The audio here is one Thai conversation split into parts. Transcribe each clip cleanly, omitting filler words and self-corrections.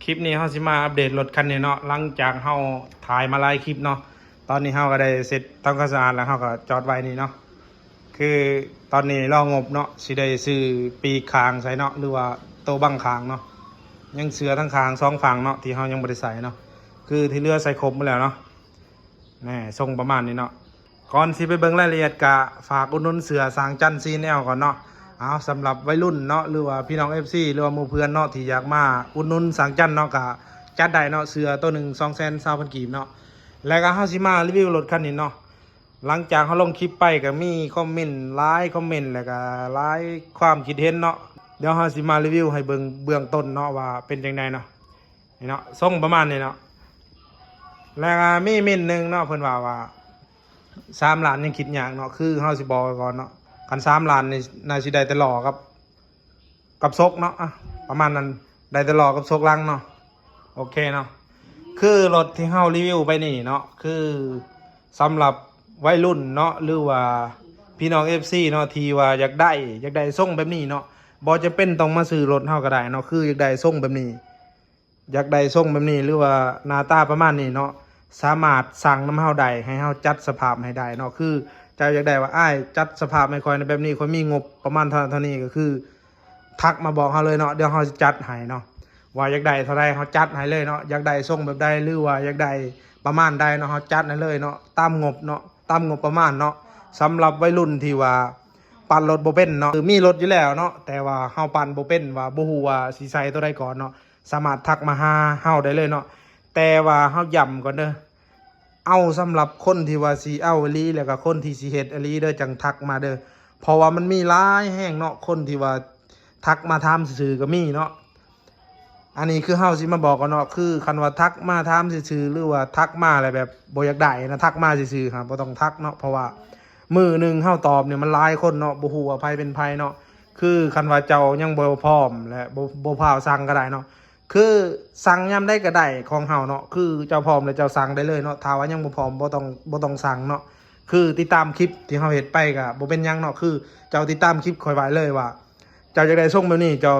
คลิปนี้เฮาสิมาอัปเดตรถคันนี้เนาะหลังจากเฮาถ่ายมาหลายคลิปเนาะตอนนี้เฮาก็ได้เสร็จทำความสะอาดแล้วเฮาก็จอดไว้นี่เนาะคือตอนนี้รองบเนาะสิได้ซื้อปีกคางใส่เนาะหรือว่าโตบังคางเนาะยังเสือทั้งคาง2ฝั่งเนาะที่เฮายังบ่ได้ใส่เนาะคือที่เหลือใส่ครบหมดแล้วเนาะแน่ทรงประมาณนี้เนาะก่อนสิไปเบิ่งรายละเอียดกะฝากอุดหนุนเสือสางจันทร์ซีแนลก่อนเนาะเอาสำหรับวัยรุ่นเนาะหรือว่าพี่น้อง FC หรือว่าหมู่เพื่อนเนาะที่อยากมาอุดหนุนสางจันทร์เนาะกะจัดได้เนาะเสือตัวหนึ่ง220,000 กีบเนาะแล้วก็เฮาสิมารีวิวรถคันนี้เนาะหลังจากเฮาลงคลิปไปก็มีคอมเมนต์หลายคอมเมนต์แล้วก็หลายความคิดเห็นเนาะเดี๋ยวเฮาสิมารีวิวให้เบิ่งเบื้องต้นเนาะว่าเป็นจังไดเนาะนี่เนาะทรงประมาณนี้เนาะแล้วก็มีเม่นหนึงเนาะเพิ่นว่า3 ล้านยังคิดยากเนาะคือเฮาสิบอกไว้ก่อนเนาะคัน3 ล้านนี่น่าสิได้แต่หล่อกับซกเนาะประมาณนั้นได้แต่หล่อกับซกลังเนาะโอเคเนาะคือรถที่เฮารีวิวไปนี่เนาะคือสำหรับวัยรุ่นเนาะหรือว่าพี่น้อง FC เนาะที่ว่าอยากได้ทรงแบบนี้เนาะบ่จะเป็นต้องมาซื้อรถเฮาก็ได้เนาะคืออยากได้ทรงแบบนี้อยากได้ทรงแบบนี้หรือว่าหน้าตาประมาณนี้เนาะสามารถสั่งน้ำเฮาได้ให้เฮาจัดสภาพให้ได้เนาะคือเจ้าอยากได้ว่าอ้ายจัดสภาพให้ค่อยในแบบนี้ค่อยมีงบประมาณเท่านี้ก็คือทักมาบอกเฮาเลยเนาะเดี๋ยวเฮาจะจัดให้เนาะว่าอยากได้เท่าไรเฮาจัดให้เลยเนาะอยากได้ทรงแบบใดหรือว่าอยากได้ประมาณใดเนาะเฮาจัดให้เลยเนาะตามงบเนาะตามงบประมาณเนาะสำหรับวัยรุ่นที่ว่าปั่นรถบ่เป็นเนาะคือมีรถอยู่แล้วเนาะแต่ว่าเฮาปั่นบ่เป็นว่าบ่ฮู้ว่าสิใส่ตัวใดก่อนเนาะสามารถทักมาหาเฮาได้เลยเนาะแต่ว่าเฮาย้ำก่อนเด้อเอาสำหรับคนที่ว่าสิเอาอีหลีแล้วก็คนที่สิเฮ็ดอีหลีเด้อจังทักมาเด้อเพราะว่ามันมีหลายแห่งเนาะคนที่ว่าทักมาถามซื่อๆก็มีเนาะอันนี้คือเฮาสิมาบอกกันเนาะคือคันว่าทักมาถามซื่อๆหรือว่าทักมาอะไรแบบบ่อยากได้นะทักมาซื่อๆครับบ่ต้องทักเนาะเพราะว่ามื้อนึงเฮาตอบเนี่ยมันหลายคนเนาะบ่ฮู้ว่าไผเป็นไผเนาะคือคันว่าเจ้ายังบ่พร้อมและบ่พร้อมสั่งก็ได้เนาะคือสั่งยามใดก็ได้ของเฮาเนาะคือเจ้าพร้อมแล้วเจ้าสั่งได้เลยเนาะถ้าว่ายังบ่พร้อมบ่ต้องสั่งเนาะคือติดตามคลิปที่เฮาเฮ็ดไปก็บ่เป็นหยังเนาะคือเจ้าติดตามคลิปค่อยไว้เลยว่าเจ้าอยากได้ทรงแบบนี้เจ้า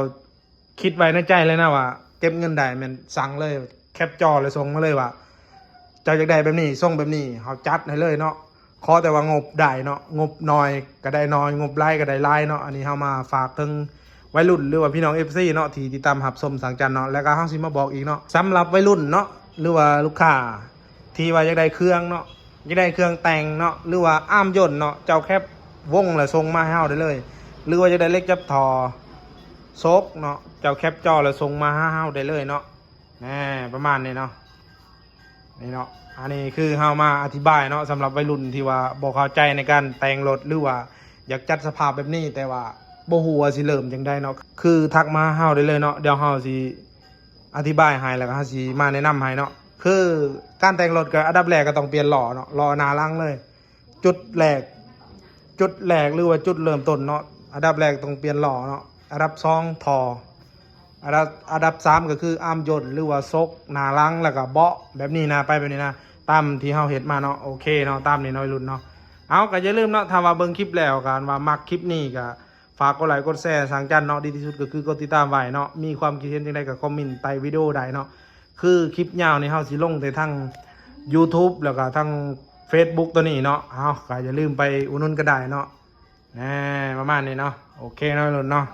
คิดไว้ในใจเลยนะว่าเก็บเงินได้มันสั่งเลยแคปจอเลยส่งมาเลยว่าเจ้าอยากได้แบบนี้ส่งแบบนี้เฮาจัดให้เลยเนาะขอแต่ว่างบได้เนาะงบน้อยก็ได้น้อยงบหลายก็ได้หลายเนาะอันนี้เฮามาฝากถึงวัยรุ่นหรือว่าพี่น้อง FC เนาะที่ติดตามรับชมสังจันเนาะแล้วก็เฮาสิมาบอกอีกเนาะสำหรับวัยรุ่นเนาะหรือว่าลูกค้าที่ว่าอยากได้เครื่องเนาะอยากได้เครื่องแต่งเนาะหรือว่าอ้ามย่นเนาะเจ้าแคปวงแล้วส่งมาให้เฮาได้เลยหรือว่าจะได้เล็กจับทอโซกเนาะเจ้าแคปจอแล้วส่งมาให้เฮาได้เลยเนาะแหมประมาณนี้เนาะนี่เนาะอันนี้คือเฮามาอธิบายเนาะสำหรับวัยรุ่นที่ว่าบ่เข้าใจในการแต่งรถหรือว่าอยากจัดสภาพแบบนี้แต่ว่าบ่ฮู้ว่าสิเริ่มจังไดเนาะคือทักมาเฮาได้เลยเนาะเดี๋ยวเฮาสิอธิบายให้แล้วก็เฮาสิมาแนะนำให้เนาะคือการแต่งรถก็อันดับแรกก็ต้องเปลี่ยนล้อเนาะล้อหน้าหลังเลยจุดแรกหรือว่าจุดเริ่มต้นเนาะอันดับแรกต้องเปลี่ยนล้อเนาะอันดับ2ท่ออันดับ3ก็คืออ้ามยนต์หรือว่าซกหน้าหลังแล้วก็เบาะแบบนี้นะไปแบบนี้นะตามที่เฮาเฮ็ดมาเนาะโอเคเนาะตามนี้น้อยรุ่นเนาะเอาก็อย่าลืมเนาะถ้าว่าเบิ่งคลิปแล้วกันว่ามักคลิปนี้ก็ฝากกดไลค์กดแชร์สังจันเนาะดีที่สุดก็คือกดติดตามไว้เนาะมีความคิดเห็นจังไดก็คอมเมนต์ใต้วิดีโอได้เนาะคือคลิปยาวนี่เฮาสิลงแต่ทั้ง YouTube แล้วก็ทั้ง Facebook ตัวนี้เนาะเอาก็อย่าลืมไปอุดหนุนก็ได้เนาะแหมประมาณนี้เนาะโอเคน้อยรุ่นเนาะ